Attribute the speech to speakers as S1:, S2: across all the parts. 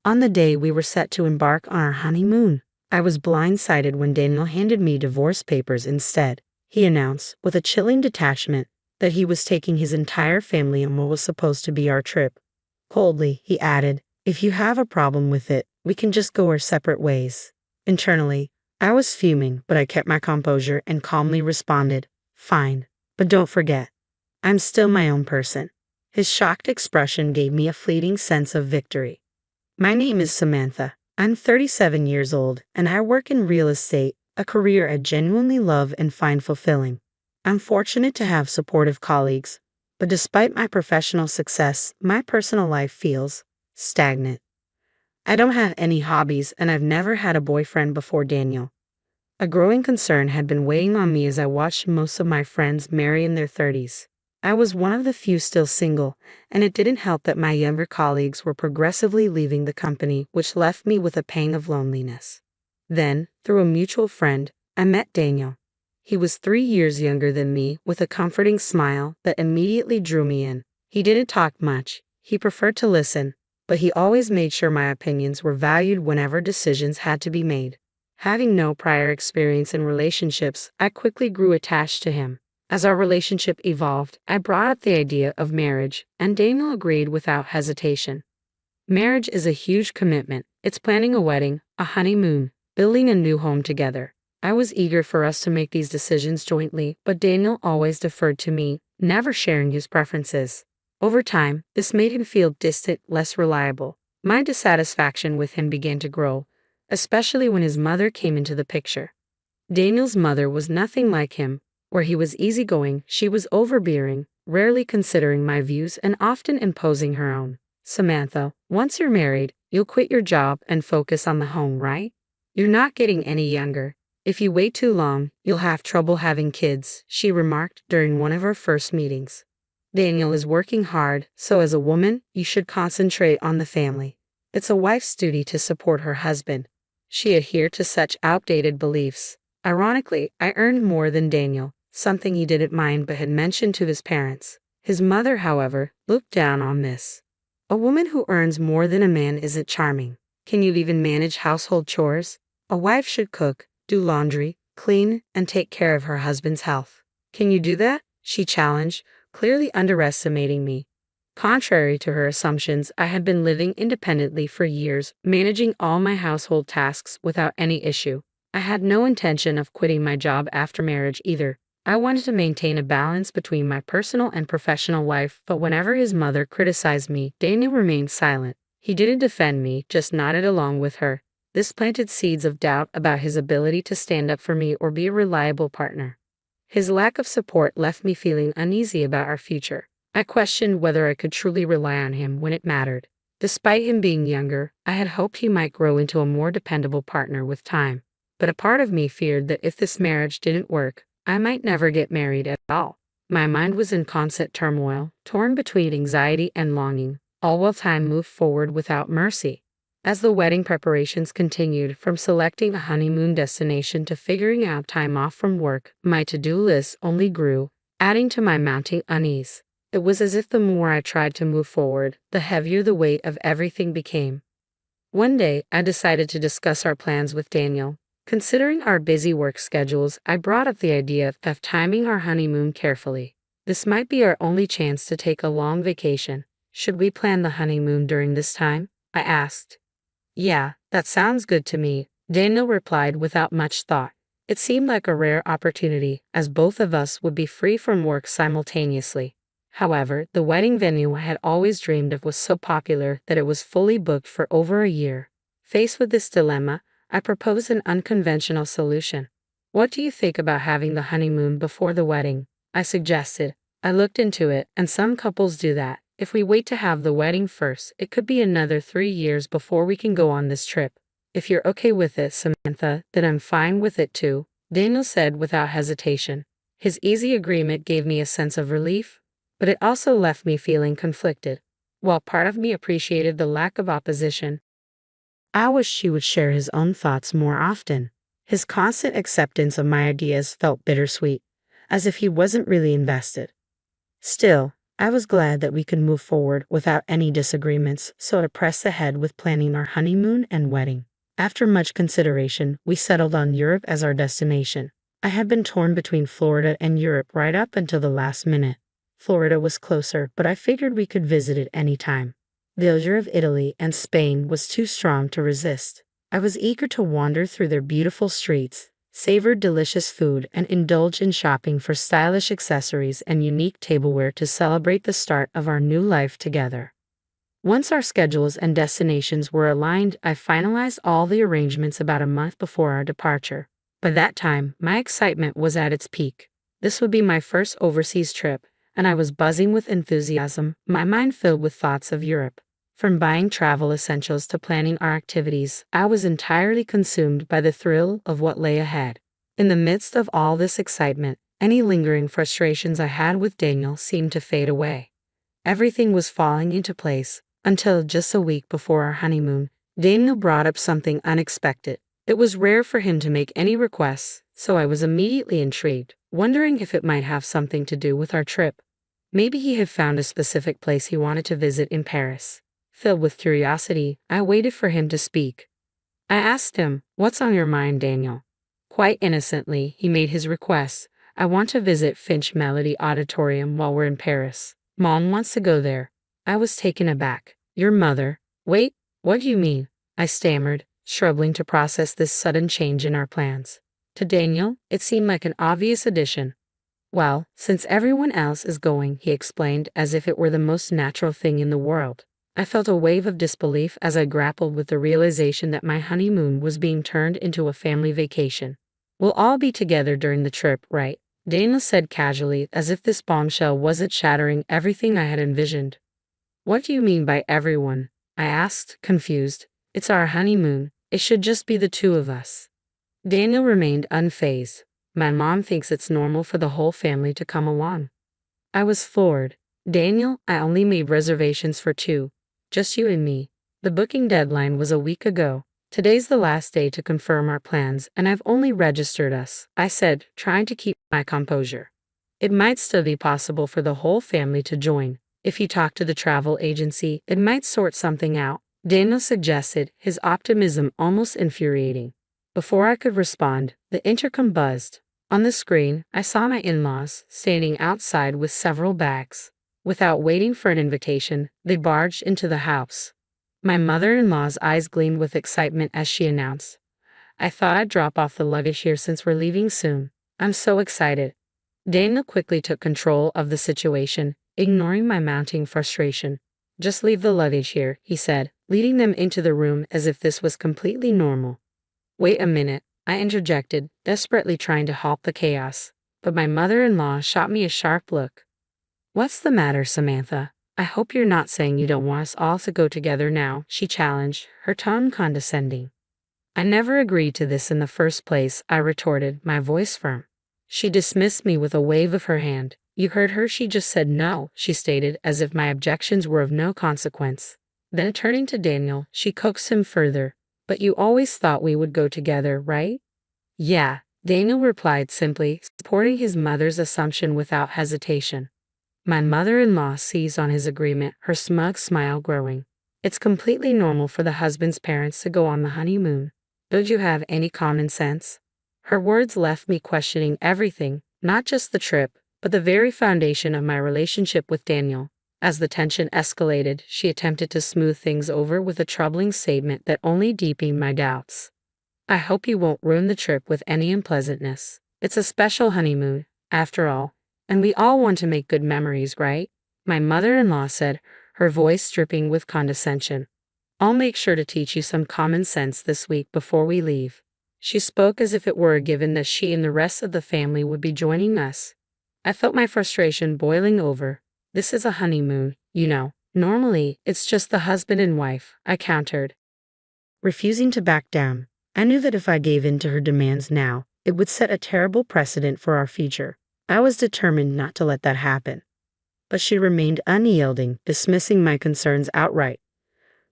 S1: On the day we were set to embark on our honeymoon, I was blindsided when Daniel handed me divorce papers instead. He announced, with a chilling detachment, that he was taking his entire family on what was supposed to be our trip. Coldly, he added, "If you have a problem with it, we can just go our separate ways." Internally, I was fuming, but I kept my composure and calmly responded, "Fine, but don't forget, I'm still my own person." His shocked expression gave me a fleeting sense of victory. My name is Samantha. I'm 37 years old, and I work in real estate, a career I genuinely love and find fulfilling. I'm fortunate to have supportive colleagues, but despite my professional success, my personal life feels stagnant. I don't have any hobbies, and I've never had a boyfriend before Daniel. A growing concern had been weighing on me as I watched most of my friends marry in their 30s. I was one of the few still single, and it didn't help that my younger colleagues were progressively leaving the company, which left me with a pang of loneliness. Then, through a mutual friend, I met Daniel. He was 3 years younger than me, with a comforting smile that immediately drew me in. He didn't talk much, he preferred to listen, but he always made sure my opinions were valued whenever decisions had to be made. Having no prior experience in relationships, I quickly grew attached to him. As our relationship evolved, I brought up the idea of marriage, and Daniel agreed without hesitation. Marriage is a huge commitment. It's planning a wedding, a honeymoon, building a new home together. I was eager for us to make these decisions jointly, but Daniel always deferred to me, never sharing his preferences. Over time, this made him feel distant, less reliable. My dissatisfaction with him began to grow, especially when his mother came into the picture. Daniel's mother was nothing like him. Where he was easygoing, she was overbearing, rarely considering my views and often imposing her own. "Samantha, once you're married, you'll quit your job and focus on the home, right? You're not getting any younger. If you wait too long, you'll have trouble having kids," she remarked during one of our first meetings. "Daniel is working hard, so as a woman, you should concentrate on the family. It's a wife's duty to support her husband." She adhered to such outdated beliefs. Ironically, I earned more than Daniel, something he didn't mind but had mentioned to his parents. His mother, however, looked down on this. "A woman who earns more than a man isn't charming. Can you even manage household chores? A wife should cook, do laundry, clean, and take care of her husband's health. Can you do that?" she challenged, clearly underestimating me. Contrary to her assumptions, I had been living independently for years, managing all my household tasks without any issue. I had no intention of quitting my job after marriage either. I wanted to maintain a balance between my personal and professional life, but whenever his mother criticized me, Daniel remained silent. He didn't defend me, just nodded along with her. This planted seeds of doubt about his ability to stand up for me or be a reliable partner. His lack of support left me feeling uneasy about our future. I questioned whether I could truly rely on him when it mattered. Despite him being younger, I had hoped he might grow into a more dependable partner with time. But a part of me feared that if this marriage didn't work, I might never get married at all. My mind was in constant turmoil, torn between anxiety and longing, all while time moved forward without mercy. As the wedding preparations continued, from selecting a honeymoon destination to figuring out time off from work, my to-do list only grew, adding to my mounting unease. It was as if the more I tried to move forward, the heavier the weight of everything became. One day, I decided to discuss our plans with Daniel. Considering our busy work schedules, I brought up the idea of timing our honeymoon carefully. This might be our only chance to take a long vacation. Should we plan the honeymoon during this time? I asked. "Yeah, that sounds good to me," Daniel replied without much thought. It seemed like a rare opportunity, as both of us would be free from work simultaneously. However, the wedding venue I had always dreamed of was so popular that it was fully booked for over a year. Faced with this dilemma, I proposed an unconventional solution. "What do you think about having the honeymoon before the wedding?" I suggested. I looked into it, and some couples do that. If we wait to have the wedding first, it could be another 3 years before we can go on this trip. "If you're okay with it, Samantha, then I'm fine with it too," Daniel said without hesitation. His easy agreement gave me a sense of relief, but it also left me feeling conflicted. While part of me appreciated the lack of opposition, I wished he would share his own thoughts more often. His constant acceptance of my ideas felt bittersweet, as if he wasn't really invested. Still, I was glad that we could move forward without any disagreements, so I pressed ahead with planning our honeymoon and wedding. After much consideration, we settled on Europe as our destination. I had been torn between Florida and Europe right up until the last minute. Florida was closer, but I figured we could visit it any time. The allure of Italy and Spain was too strong to resist. I was eager to wander through their beautiful streets, savor delicious food, and indulge in shopping for stylish accessories and unique tableware to celebrate the start of our new life together. Once our schedules and destinations were aligned, I finalized all the arrangements about a month before our departure. By that time, my excitement was at its peak. This would be my first overseas trip, and I was buzzing with enthusiasm, my mind filled with thoughts of Europe. From buying travel essentials to planning our activities, I was entirely consumed by the thrill of what lay ahead. In the midst of all this excitement, any lingering frustrations I had with Daniel seemed to fade away. Everything was falling into place, until just a week before our honeymoon, Daniel brought up something unexpected. It was rare for him to make any requests, so I was immediately intrigued, wondering if it might have something to do with our trip. Maybe he had found a specific place he wanted to visit in Paris. Filled with curiosity, I waited for him to speak. I asked him, "What's on your mind, Daniel?" Quite innocently, he made his request. "I want to visit Finch Melody Auditorium while we're in Paris. Mom wants to go there." I was taken aback. "Your mother? Wait, what do you mean?" I stammered, struggling to process this sudden change in our plans. To Daniel, it seemed like an obvious addition. "Well, since everyone else is going," he explained as if it were the most natural thing in the world. I felt a wave of disbelief as I grappled with the realization that my honeymoon was being turned into a family vacation. "We'll all be together during the trip, right?" Daniel said casually, as if this bombshell wasn't shattering everything I had envisioned. "What do you mean by everyone?" I asked, confused. "It's our honeymoon. It should just be the two of us." Daniel remained unfazed. "My mom thinks it's normal for the whole family to come along." I was floored. "Daniel, I only made reservations for two. Just you and me. The booking deadline was a week ago. Today's the last day to confirm our plans, and I've only registered us," I said, trying to keep my composure. "It might still be possible for the whole family to join. If you talk to the travel agency, it might sort something out," Daniel suggested, his optimism almost infuriating. Before I could respond, the intercom buzzed. On the screen, I saw my in-laws standing outside with several bags. Without waiting for an invitation, they barged into the house. My mother-in-law's eyes gleamed with excitement as she announced, "I thought I'd drop off the luggage here since we're leaving soon. I'm so excited." Daniel quickly took control of the situation, ignoring my mounting frustration. "Just leave the luggage here," he said, leading them into the room as if this was completely normal. "Wait a minute," I interjected, desperately trying to halt the chaos. But my mother-in-law shot me a sharp look. "What's the matter, Samantha? I hope you're not saying you don't want us all to go together now," she challenged, her tone condescending. "I never agreed to this in the first place," I retorted, my voice firm. She dismissed me with a wave of her hand. "You heard her, she just said no," she stated, as if my objections were of no consequence. Then turning to Daniel, she coaxed him further. "But you always thought we would go together, right?" "Yeah," Daniel replied simply, supporting his mother's assumption without hesitation. My mother-in-law seized on his agreement, her smug smile growing. "It's completely normal for the husband's parents to go on the honeymoon. Don't you have any common sense?" Her words left me questioning everything, not just the trip, but the very foundation of my relationship with Daniel. As the tension escalated, she attempted to smooth things over with a troubling statement that only deepened my doubts. "I hope you won't ruin the trip with any unpleasantness. It's a special honeymoon, after all. And we all want to make good memories, right?" my mother-in-law said, her voice dripping with condescension. "I'll make sure to teach you some common sense this week before we leave." She spoke as if it were a given that she and the rest of the family would be joining us. I felt my frustration boiling over. "This is a honeymoon, you know. Normally, it's just the husband and wife," I countered, refusing to back down. I knew that if I gave in to her demands now, it would set a terrible precedent for our future. I was determined not to let that happen. But she remained unyielding, dismissing my concerns outright.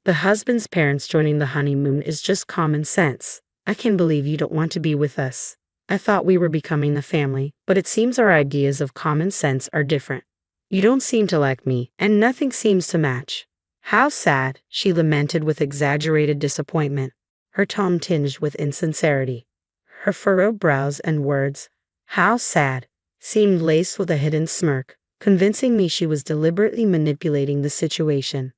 S1: "The husband's parents joining the honeymoon is just common sense. I can't believe you don't want to be with us. I thought we were becoming the family, but it seems our ideas of common sense are different." You don't seem to like me, and nothing seems to match. How sad, she lamented with exaggerated disappointment, her tone tinged with insincerity. Her furrowed brows and words, "How sad," seemed laced with a hidden smirk, convincing me she was deliberately manipulating the situation.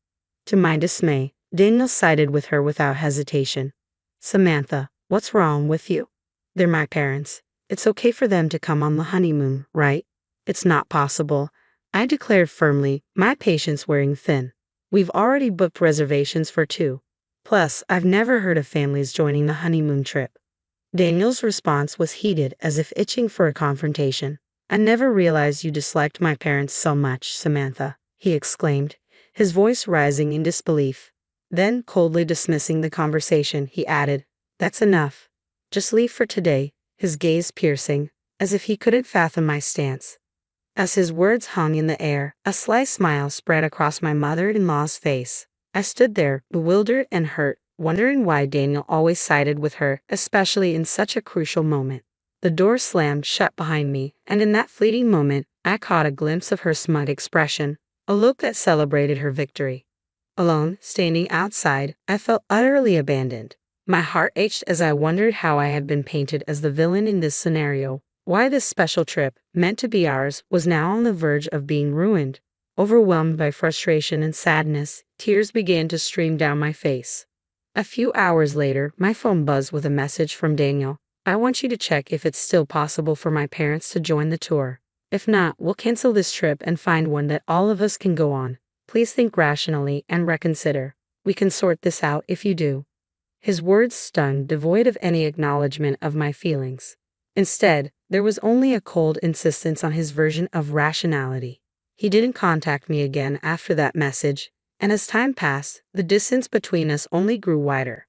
S1: To my dismay, Daniel sided with her without hesitation. "Samantha, what's wrong with you? They're my parents. It's okay for them to come on the honeymoon, right?" "It's not possible," I declared firmly, my patience wearing thin. "We've already booked reservations for two. Plus, I've never heard of families joining the honeymoon trip." Daniel's response was heated, as if itching for a confrontation. "I never realized you disliked my parents so much, Samantha," he exclaimed, his voice rising in disbelief. Then, coldly dismissing the conversation, he added, "That's enough. Just leave for today," his gaze piercing, as if he couldn't fathom my stance. As his words hung in the air, a sly smile spread across my mother-in-law's face. I stood there, bewildered and hurt, wondering why Daniel always sided with her, especially in such a crucial moment. The door slammed shut behind me, and in that fleeting moment, I caught a glimpse of her smug expression, a look that celebrated her victory. Alone, standing outside, I felt utterly abandoned. My heart ached as I wondered how I had been painted as the villain in this scenario. Why this special trip, meant to be ours, was now on the verge of being ruined. Overwhelmed by frustration and sadness, tears began to stream down my face. A few hours later, my phone buzzed with a message from Daniel. "I want you to check if it's still possible for my parents to join the tour. If not, we'll cancel this trip and find one that all of us can go on. Please think rationally and reconsider. We can sort this out if you do." His words stung, devoid of any acknowledgement of my feelings. Instead, there was only a cold insistence on his version of rationality. He didn't contact me again after that message, and as time passed, the distance between us only grew wider.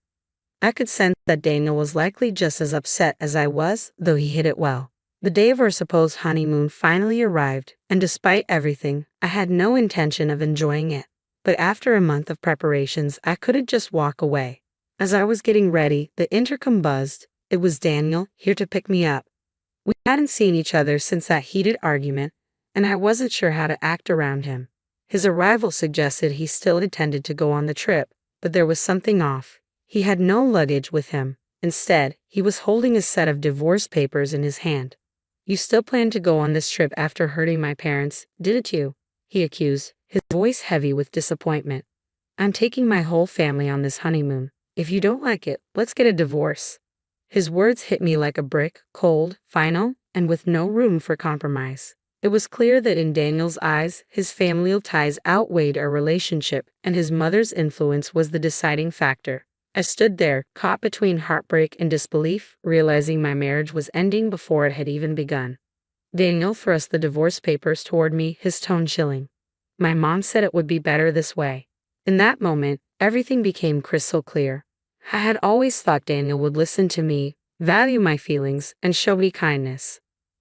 S1: I could sense that Daniel was likely just as upset as I was, though he hid it well. The day of our supposed honeymoon finally arrived, and despite everything, I had no intention of enjoying it. But after a month of preparations, I couldn't just walk away. As I was getting ready, the intercom buzzed. It was Daniel, here to pick me up. We hadn't seen each other since that heated argument, and I wasn't sure how to act around him. His arrival suggested he still intended to go on the trip, but there was something off. He had no luggage with him. Instead, he was holding a set of divorce papers in his hand. "You still plan to go on this trip after hurting my parents, didn't you?" he accused, his voice heavy with disappointment. "I'm taking my whole family on this honeymoon. If you don't like it, let's get a divorce." His words hit me like a brick, cold, final, and with no room for compromise. It was clear that in Daniel's eyes, his familial ties outweighed our relationship, and his mother's influence was the deciding factor. I stood there, caught between heartbreak and disbelief, realizing my marriage was ending before it had even begun. Daniel thrust the divorce papers toward me, his tone chilling. "My mom said it would be better this way." In that moment, everything became crystal clear. I had always thought Daniel would listen to me, value my feelings, and show me kindness.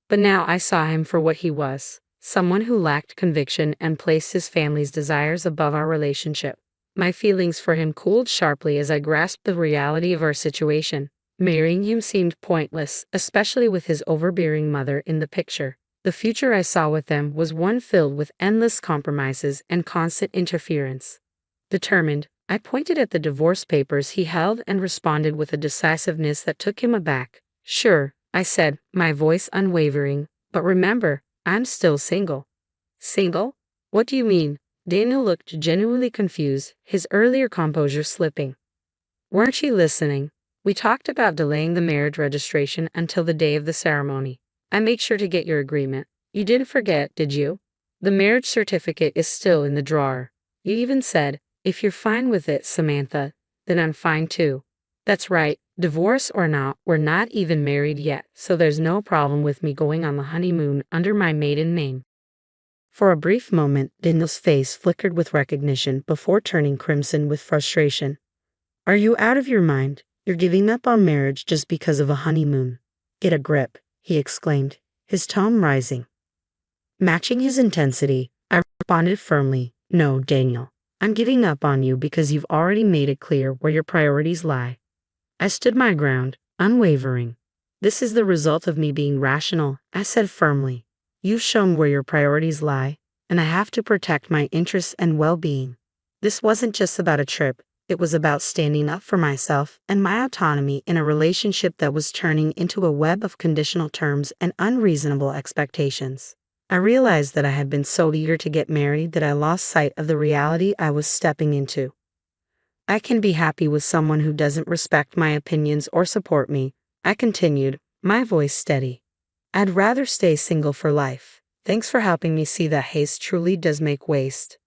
S1: But now I saw him for what he was, someone who lacked conviction and placed his family's desires above our relationship. My feelings for him cooled sharply as I grasped the reality of our situation. Marrying him seemed pointless, especially with his overbearing mother in the picture. The future I saw with them was one filled with endless compromises and constant interference. Determined, I pointed at the divorce papers he held and responded with a decisiveness that took him aback. "Sure," I said, my voice unwavering, "but remember, I'm still single." "Single? What do you mean?" Daniel looked genuinely confused, his earlier composure slipping. "Weren't you listening? We talked about delaying the marriage registration until the day of the ceremony. I made sure to get your agreement. You didn't forget, did you? The marriage certificate is still in the drawer. You even said, 'If you're fine with it, Samantha, then I'm fine too.' That's right, divorce or not, we're not even married yet, so there's no problem with me going on the honeymoon under my maiden name." For a brief moment, Daniel's face flickered with recognition before turning crimson with frustration. "Are you out of your mind? You're giving up on marriage just because of a honeymoon. Get a grip," he exclaimed, his tone rising. Matching his intensity, I responded firmly, "No, Daniel. I'm giving up on you because you've already made it clear where your priorities lie." I stood my ground, unwavering. "This is the result of me being rational," I said firmly. "You've shown where your priorities lie, and I have to protect my interests and well-being. This wasn't just about a trip, it was about standing up for myself and my autonomy in a relationship that was turning into a web of conditional terms and unreasonable expectations. I realized that I had been so eager to get married that I lost sight of the reality I was stepping into. I can be happy with someone who doesn't respect my opinions or support me, I continued, my voice steady. I'd rather stay single for life. Thanks for helping me see that haste truly does make waste.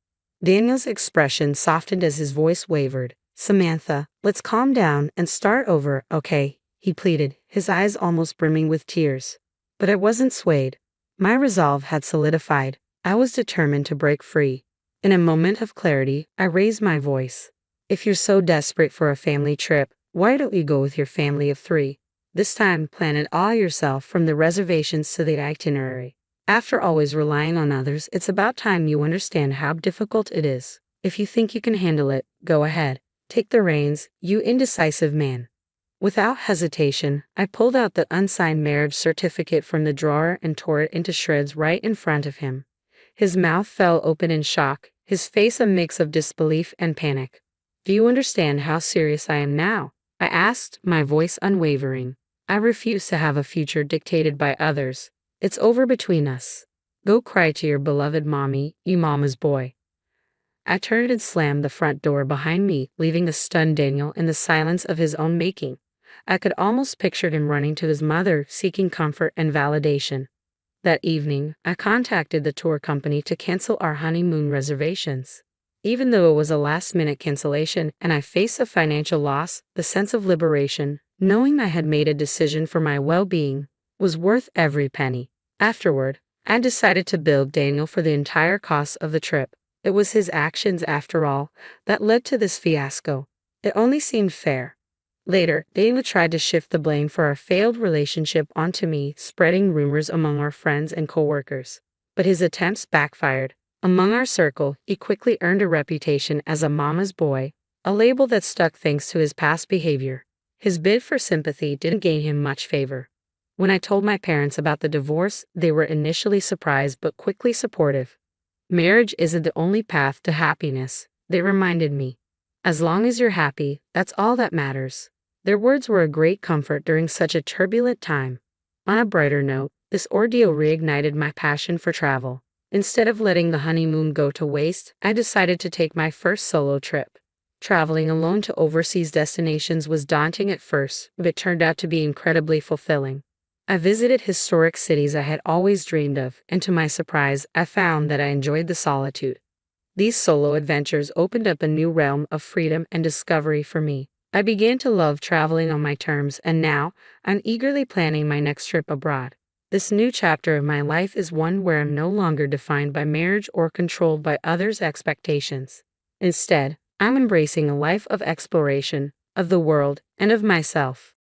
S1: Daniel's expression softened as his voice wavered. Samantha, let's calm down and start over, okay? He pleaded, his eyes almost brimming with tears. But I wasn't swayed. My resolve had solidified. I was determined to break free. In a moment of clarity, I raised my voice. If you're so desperate for a family trip, why don't you go with your family of 3? This time, plan it all yourself from the reservations to the itinerary. After always relying on others, it's about time you understand how difficult it is. If you think you can handle it, go ahead. Take the reins, you indecisive man. Without hesitation, I pulled out the unsigned marriage certificate from the drawer and tore it into shreds right in front of him. His mouth fell open in shock, his face a mix of disbelief and panic. Do you understand how serious I am now? I asked, my voice unwavering. I refuse to have a future dictated by others. It's over between us. Go cry to your beloved mommy, you mama's boy. I turned and slammed the front door behind me, leaving the stunned Daniel in the silence of his own making. I could almost picture him running to his mother, seeking comfort and validation. That evening, I contacted the tour company to cancel our honeymoon reservations. Even though it was a last-minute cancellation and I faced a financial loss, the sense of liberation, knowing I had made a decision for my well-being, was worth every penny. Afterward, I decided to bill Daniel for the entire cost of the trip. It was his actions, after all, that led to this fiasco. It only seemed fair. Later, Daniel tried to shift the blame for our failed relationship onto me, spreading rumors among our friends and coworkers. But his attempts backfired. Among our circle, he quickly earned a reputation as a mama's boy, a label that stuck thanks to his past behavior. His bid for sympathy didn't gain him much favor. When I told my parents about the divorce, they were initially surprised but quickly supportive. Marriage isn't the only path to happiness, they reminded me. As long as you're happy, that's all that matters. Their words were a great comfort during such a turbulent time. On a brighter note, this ordeal reignited my passion for travel. Instead of letting the honeymoon go to waste, I decided to take my first solo trip. Traveling alone to overseas destinations was daunting at first, but it turned out to be incredibly fulfilling. I visited historic cities I had always dreamed of, and to my surprise, I found that I enjoyed the solitude. These solo adventures opened up a new realm of freedom and discovery for me. I began to love traveling on my terms, and now, I'm eagerly planning my next trip abroad. This new chapter of my life is one where I'm no longer defined by marriage or controlled by others' expectations. Instead, I'm embracing a life of exploration, of the world, and of myself.